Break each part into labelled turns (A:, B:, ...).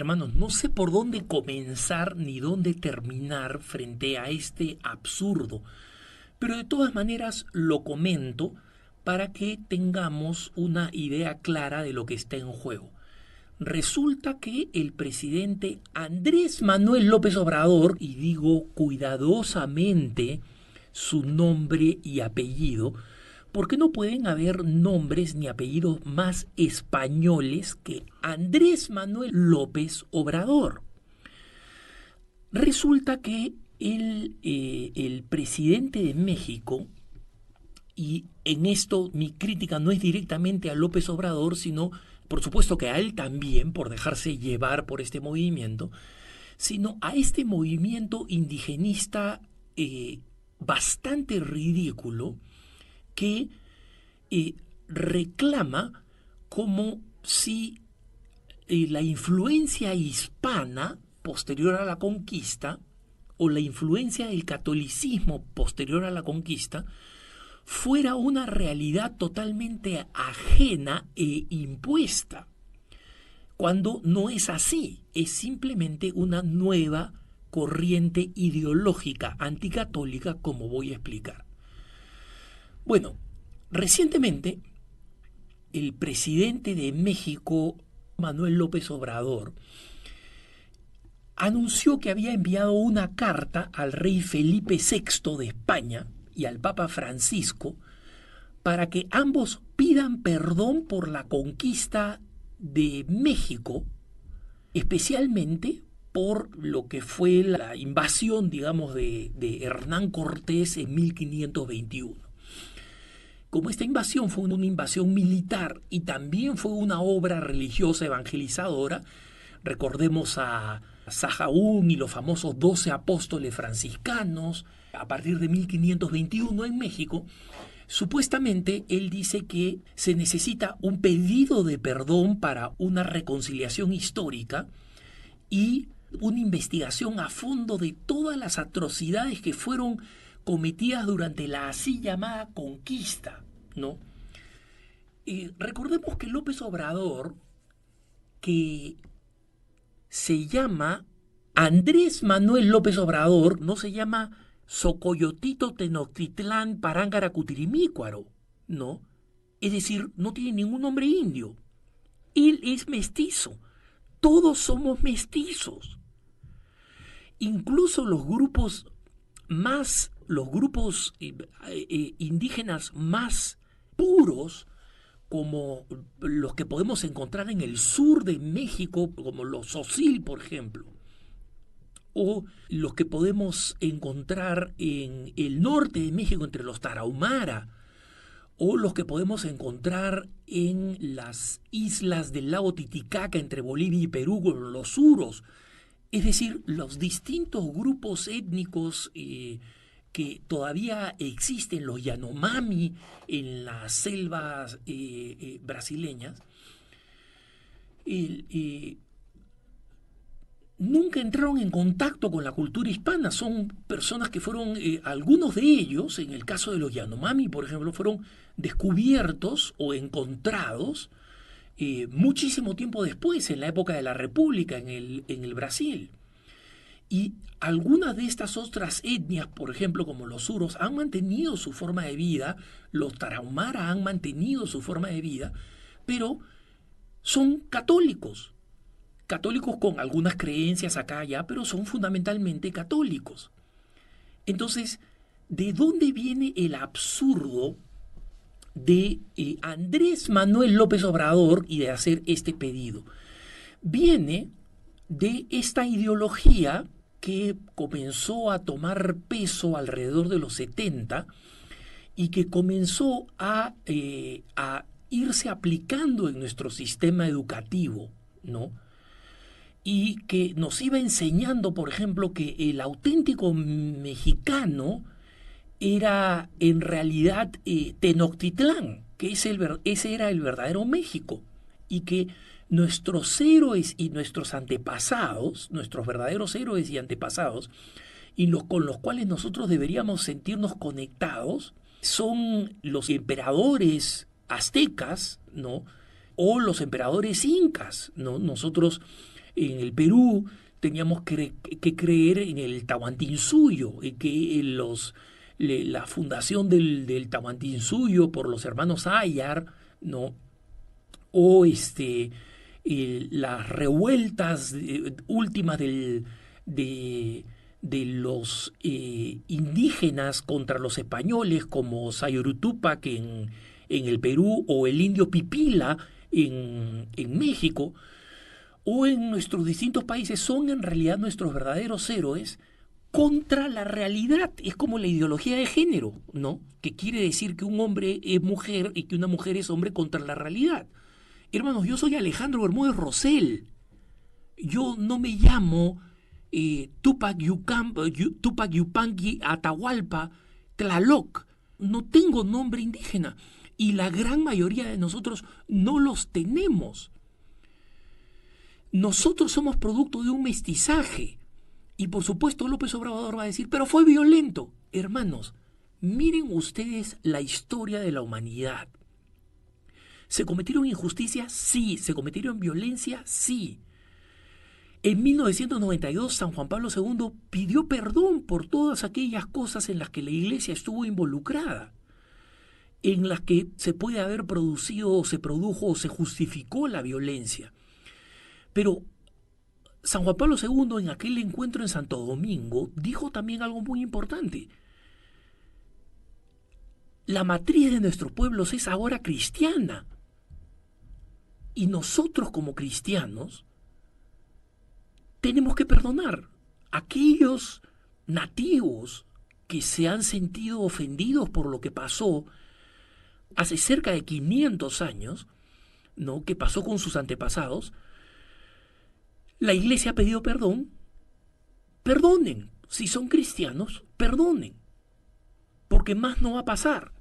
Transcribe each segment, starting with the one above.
A: hermanos, no sé por dónde comenzar ni dónde terminar frente a este absurdo, pero de todas maneras lo comento para que tengamos una idea clara de lo que está en juego. Resulta que el presidente Andrés Manuel López Obrador, y digo cuidadosamente su nombre y apellido, porque no pueden haber nombres ni apellidos más españoles que Andrés Manuel López Obrador. Resulta que el presidente de México, y en esto mi crítica no es directamente a López Obrador, sino por supuesto que a él también, por dejarse llevar por este movimiento, sino a este movimiento indigenista bastante ridículo que reclama como si la influencia hispana posterior a la conquista o la influencia del catolicismo posterior a la conquista fuera una realidad totalmente ajena e impuesta, cuando no es así, es simplemente una nueva corriente ideológica anticatólica, como voy a explicar. Bueno, recientemente el presidente de México, Manuel López Obrador, anunció que había enviado una carta al rey Felipe VI de España y al Papa Francisco para que ambos pidan perdón por la conquista de México, especialmente por lo que fue la invasión, digamos, de Hernán Cortés en 1521. Como esta invasión fue una invasión militar y también fue una obra religiosa evangelizadora, recordemos a Sahagún y los famosos 12 apóstoles franciscanos, a partir de 1521 en México, supuestamente él dice que se necesita un pedido de perdón para una reconciliación histórica y una investigación a fondo de todas las atrocidades que fueron cometidas durante la así llamada conquista, ¿no? Recordemos que López Obrador, que se llama Andrés Manuel López Obrador, no se llama Socoyotito Tenochtitlán Parángara Cutirimícuaro, ¿no? Es decir, no tiene ningún nombre indio. Él es mestizo. Todos somos mestizos. Incluso los grupos indígenas más puros, como los que podemos encontrar en el sur de México, como los Tzotzil, por ejemplo, o los que podemos encontrar en el norte de México entre los Tarahumara, o los que podemos encontrar en las islas del lago Titicaca entre Bolivia y Perú, con los suros, es decir, los distintos grupos étnicos que todavía existen, los Yanomami en las selvas brasileñas, nunca entraron en contacto con la cultura hispana. Son personas que fueron, algunos de ellos, en el caso de los Yanomami, por ejemplo, fueron descubiertos o encontrados muchísimo tiempo después, en la época de la República, en el Brasil. Y algunas de estas otras etnias, por ejemplo, como los suros, han mantenido su forma de vida, los tarahumara han mantenido su forma de vida, pero son católicos con algunas creencias acá y allá, pero son fundamentalmente católicos. Entonces, ¿de dónde viene el absurdo de Andrés Manuel López Obrador y de hacer este pedido? Viene de esta ideología que comenzó a tomar peso alrededor de los 70 y que comenzó a irse aplicando en nuestro sistema educativo, ¿no? Y que nos iba enseñando, por ejemplo, que el auténtico mexicano era en realidad Tenochtitlán, que ese era el verdadero México, y que nuestros héroes y nuestros antepasados, nuestros verdaderos héroes y antepasados, con los cuales nosotros deberíamos sentirnos conectados, son los emperadores aztecas, ¿no? O los emperadores incas, ¿no? Nosotros En el Perú teníamos que creer en el Tahuantinsuyo, en que la fundación del Tahuantinsuyo por los hermanos Ayar, ¿no? O las revueltas últimas de los indígenas contra los españoles, como Sayurutúpac en el Perú, o el indio Pipila en México, o en nuestros distintos países, son en realidad nuestros verdaderos héroes contra la realidad. Es como la ideología de género, ¿no? Que quiere decir que un hombre es mujer y que una mujer es hombre contra la realidad. Hermanos, yo soy Alejandro Bermúdez Rosell. Yo no me llamo Tupac Yupanqui Atahualpa Tlaloc. No tengo nombre indígena. Y la gran mayoría de nosotros no los tenemos. Nosotros somos producto de un mestizaje. Y por supuesto López Obrador va a decir, pero fue violento. Hermanos, miren ustedes la historia de la humanidad. ¿Se cometieron injusticias? Sí. ¿Se cometieron violencia? Sí. En 1992, San Juan Pablo II pidió perdón por todas aquellas cosas en las que la Iglesia estuvo involucrada, en las que se puede haber producido o se produjo o se justificó la violencia. Pero San Juan Pablo II, en aquel encuentro en Santo Domingo, dijo también algo muy importante. La matriz de nuestros pueblos es ahora cristiana. Y nosotros como cristianos tenemos que perdonar a aquellos nativos que se han sentido ofendidos por lo que pasó hace cerca de 500 años, ¿no? Que pasó con sus antepasados. La Iglesia ha pedido perdón. Perdonen. Si son cristianos, perdonen. Porque más no va a pasar.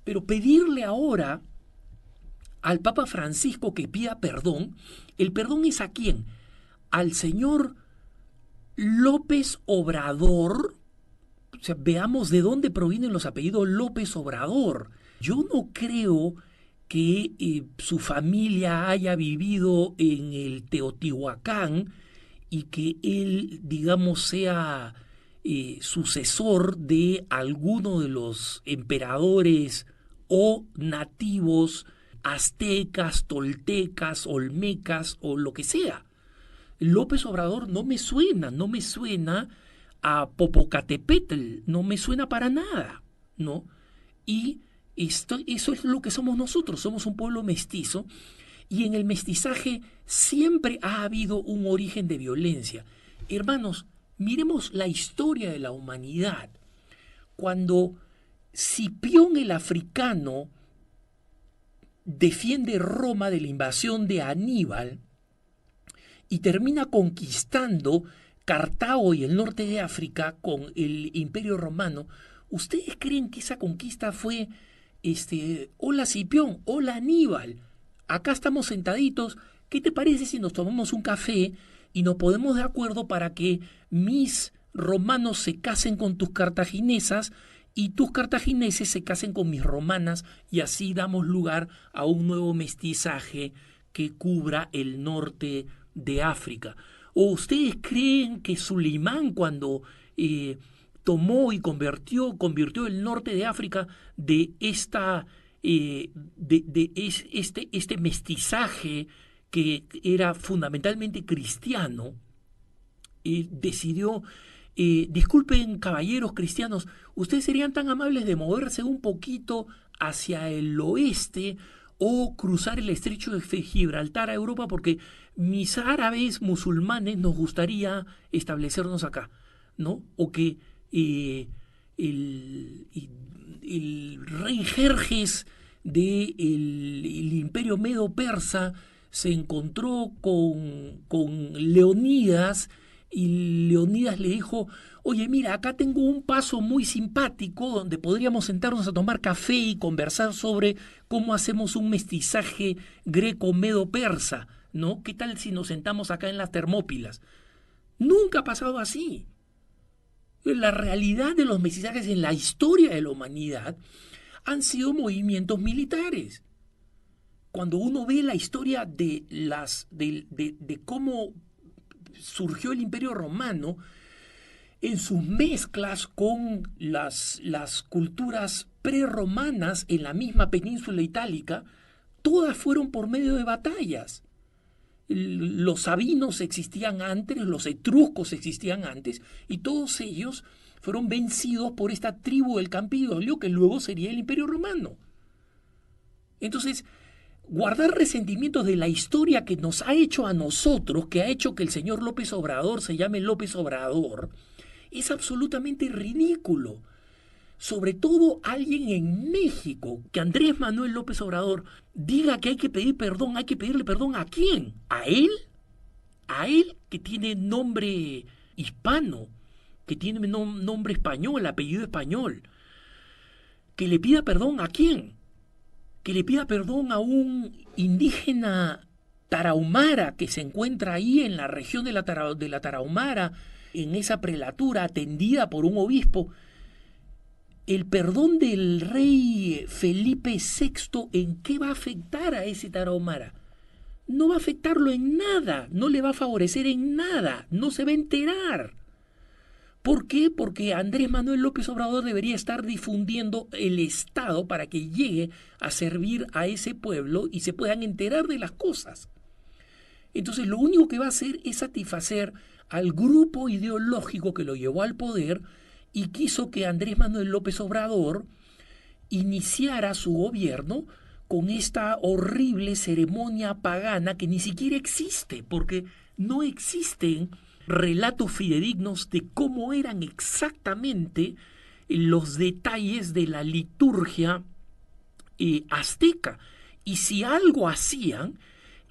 A: Pero pedirle ahora al Papa Francisco que pida perdón, ¿el perdón es a quién? Al señor López Obrador. O sea, veamos de dónde provienen los apellidos López Obrador. Yo no creo que su familia haya vivido en el Teotihuacán y que él, digamos, sea sucesor de alguno de los emperadores o nativos aztecas, toltecas, olmecas o lo que sea. López Obrador no me suena a Popocatépetl, no me suena para nada, ¿no? Y eso es lo que somos nosotros, somos un pueblo mestizo, y en el mestizaje siempre ha habido un origen de violencia. Hermanos, miremos la historia de la humanidad. Cuando Cipión el africano defiende Roma de la invasión de Aníbal y termina conquistando Cartago y el norte de África con el Imperio Romano, ¿ustedes creen que esa conquista fue hola Cipión, hola Aníbal, acá estamos sentaditos, ¿qué te parece si nos tomamos un café y nos ponemos de acuerdo para que mis romanos se casen con tus cartaginesas y tus cartagineses se casen con mis romanas, y así damos lugar a un nuevo mestizaje que cubra el norte de África? ¿O ustedes creen que Suleimán, cuando tomó y convirtió el norte de África de este mestizaje que era fundamentalmente cristiano, decidió, disculpen caballeros cristianos, ustedes serían tan amables de moverse un poquito hacia el oeste o cruzar el estrecho de Gibraltar a Europa, porque mis árabes musulmanes nos gustaría establecernos acá, ¿no? O que el rey Jerjes del imperio medo-persa se encontró con Leonidas, y Leonidas le dijo, oye, mira, acá tengo un paso muy simpático donde podríamos sentarnos a tomar café y conversar sobre cómo hacemos un mestizaje greco-medo-persa, ¿no? ¿Qué tal si nos sentamos acá en las Termópilas? Nunca ha pasado así. La realidad de los mestizajes en la historia de la humanidad han sido movimientos militares. Cuando uno ve la historia de cómo surgió el Imperio Romano, en sus mezclas con las culturas prerromanas en la misma península itálica, todas fueron por medio de batallas. Los sabinos existían antes, los etruscos existían antes, y todos ellos fueron vencidos por esta tribu del Campidoglio, que luego sería el Imperio Romano. Entonces, guardar resentimientos de la historia que nos ha hecho a nosotros, que ha hecho que el señor López Obrador se llame López Obrador, es absolutamente ridículo. Sobre todo alguien en México, que Andrés Manuel López Obrador diga que hay que pedir perdón. ¿Hay que pedirle perdón a quién? ¿A él? ¿A él, que tiene nombre hispano, que tiene nombre español, apellido español? ¿Que le pida perdón a quién? ¿Que le pida perdón a un indígena tarahumara que se encuentra ahí en la región de la Tarahumara, en esa prelatura atendida por un obispo? ¿El perdón del rey Felipe VI en qué va a afectar a ese tarahumara? No va a afectarlo en nada, no le va a favorecer en nada, no se va a enterar. ¿Por qué? Porque Andrés Manuel López Obrador debería estar difundiendo el Estado para que llegue a servir a ese pueblo y se puedan enterar de las cosas. Entonces lo único que va a hacer es satisfacer al grupo ideológico que lo llevó al poder y quiso que Andrés Manuel López Obrador iniciara su gobierno con esta horrible ceremonia pagana que ni siquiera existe, porque no existen relatos fidedignos de cómo eran exactamente los detalles de la liturgia azteca. Y si algo hacían,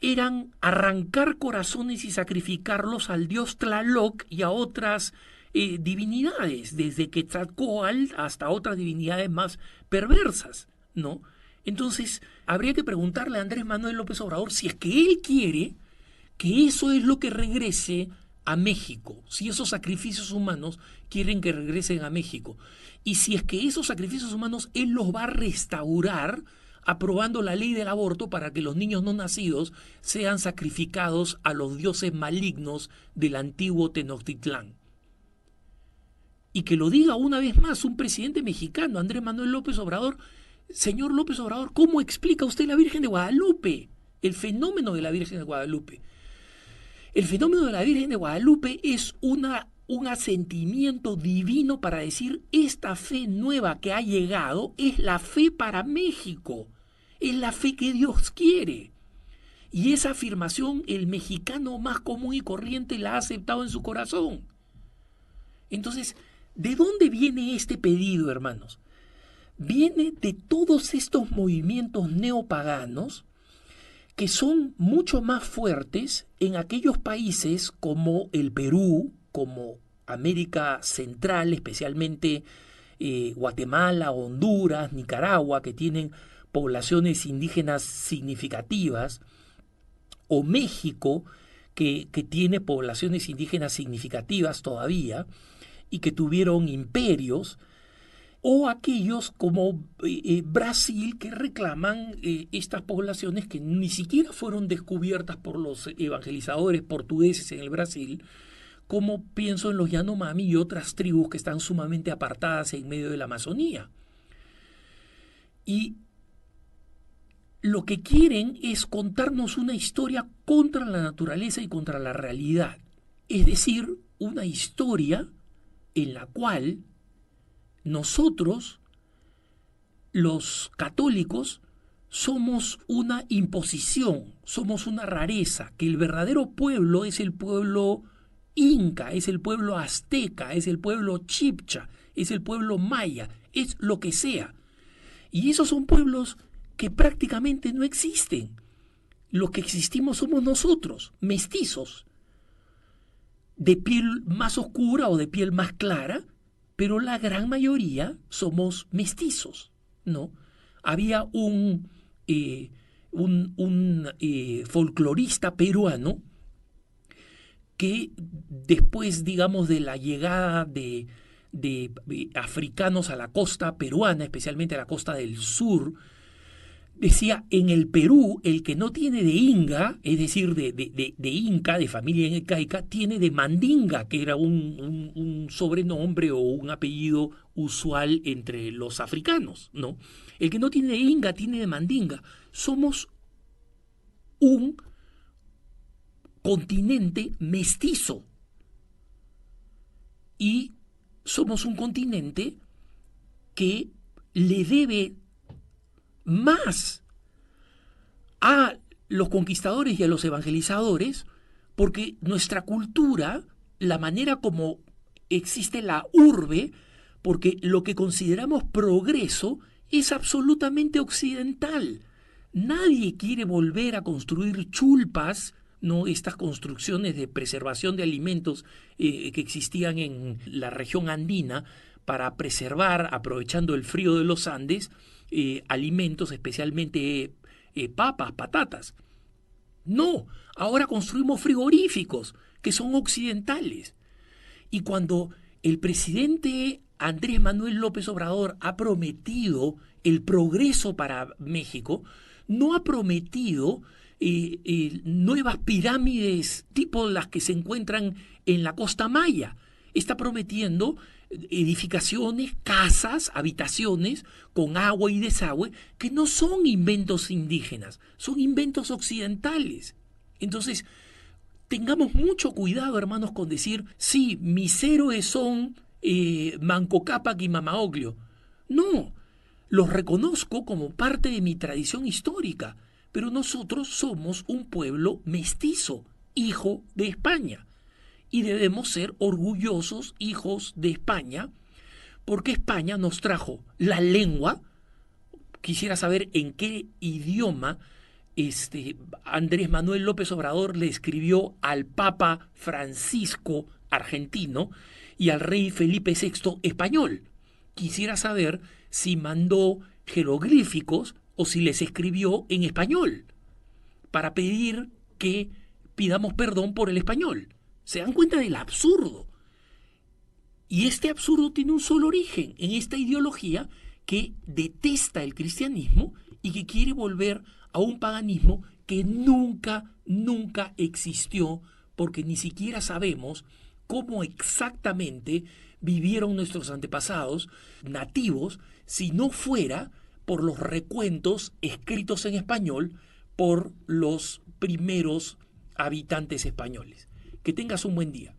A: eran arrancar corazones y sacrificarlos al dios Tlaloc y a otras divinidades, desde Quetzalcóatl hasta otras divinidades más perversas, ¿no? Entonces, habría que preguntarle a Andrés Manuel López Obrador si es que él quiere que eso es lo que regrese a México, si esos sacrificios humanos quieren que regresen a México, y si es que esos sacrificios humanos él los va a restaurar aprobando la ley del aborto para que los niños no nacidos sean sacrificados a los dioses malignos del antiguo Tenochtitlán. Y que lo diga una vez más un presidente mexicano, Andrés Manuel López Obrador. Señor López Obrador, ¿cómo explica usted la Virgen de Guadalupe? El fenómeno de la Virgen de Guadalupe. El fenómeno de la Virgen de Guadalupe es un asentimiento divino para decir: esta fe nueva que ha llegado es la fe para México, es la fe que Dios quiere. Y esa afirmación el mexicano más común y corriente la ha aceptado en su corazón. Entonces, ¿de dónde viene este pedido, hermanos? Viene de todos estos movimientos neopaganos que son mucho más fuertes en aquellos países como el Perú, como América Central, especialmente Guatemala, Honduras, Nicaragua, que tienen poblaciones indígenas significativas, o México, que tiene poblaciones indígenas significativas todavía y que tuvieron imperios, o aquellos como Brasil, que reclaman estas poblaciones que ni siquiera fueron descubiertas por los evangelizadores portugueses en el Brasil, como pienso en los Yanomami y otras tribus que están sumamente apartadas en medio de la Amazonía. Y lo que quieren es contarnos una historia contra la naturaleza y contra la realidad. Es decir, una historia en la cual nosotros, los católicos, somos una imposición, somos una rareza, que el verdadero pueblo es el pueblo inca, es el pueblo azteca, es el pueblo chibcha, es el pueblo maya, es lo que sea. Y esos son pueblos que prácticamente no existen. Los que existimos somos nosotros, mestizos, de piel más oscura o de piel más clara, pero la gran mayoría somos mestizos, ¿no? Había un folclorista peruano que después, digamos, de la llegada de africanos a la costa peruana, especialmente a la costa del sur, Decía, en el Perú, el que no tiene de Inga, es decir, de Inca, de familia incaica, tiene de Mandinga, que era un sobrenombre o un apellido usual entre los africanos, ¿no? El que no tiene de Inga tiene de Mandinga. Somos un continente mestizo y somos un continente que le debe más a los conquistadores y a los evangelizadores, porque nuestra cultura, la manera como existe la urbe, porque lo que consideramos progreso es absolutamente occidental. Nadie quiere volver a construir chulpas, ¿no? Estas construcciones de preservación de alimentos que existían en la región andina para preservar, aprovechando el frío de los Andes, alimentos, especialmente papas, patatas. No, ahora construimos frigoríficos que son occidentales. Y cuando el presidente Andrés Manuel López Obrador ha prometido el progreso para México, no ha prometido nuevas pirámides tipo las que se encuentran en la costa maya. Está prometiendo edificaciones, casas, habitaciones con agua y desagüe que no son inventos indígenas, son inventos occidentales. Entonces, tengamos mucho cuidado, hermanos, con decir, sí, mis héroes son Manco Cápac y Mama Ocllo. No, los reconozco como parte de mi tradición histórica, pero nosotros somos un pueblo mestizo, hijo de España. Y debemos ser orgullosos hijos de España, porque España nos trajo la lengua. Quisiera saber en qué idioma Andrés Manuel López Obrador le escribió al Papa Francisco argentino y al rey Felipe VI español. Quisiera saber si mandó jeroglíficos o si les escribió en español para pedir que pidamos perdón por el español. ¿Se dan cuenta del absurdo? Y este absurdo tiene un solo origen, en esta ideología que detesta el cristianismo y que quiere volver a un paganismo que nunca, nunca existió, porque ni siquiera sabemos cómo exactamente vivieron nuestros antepasados nativos si no fuera por los recuentos escritos en español por los primeros habitantes españoles. Que tengas un buen día.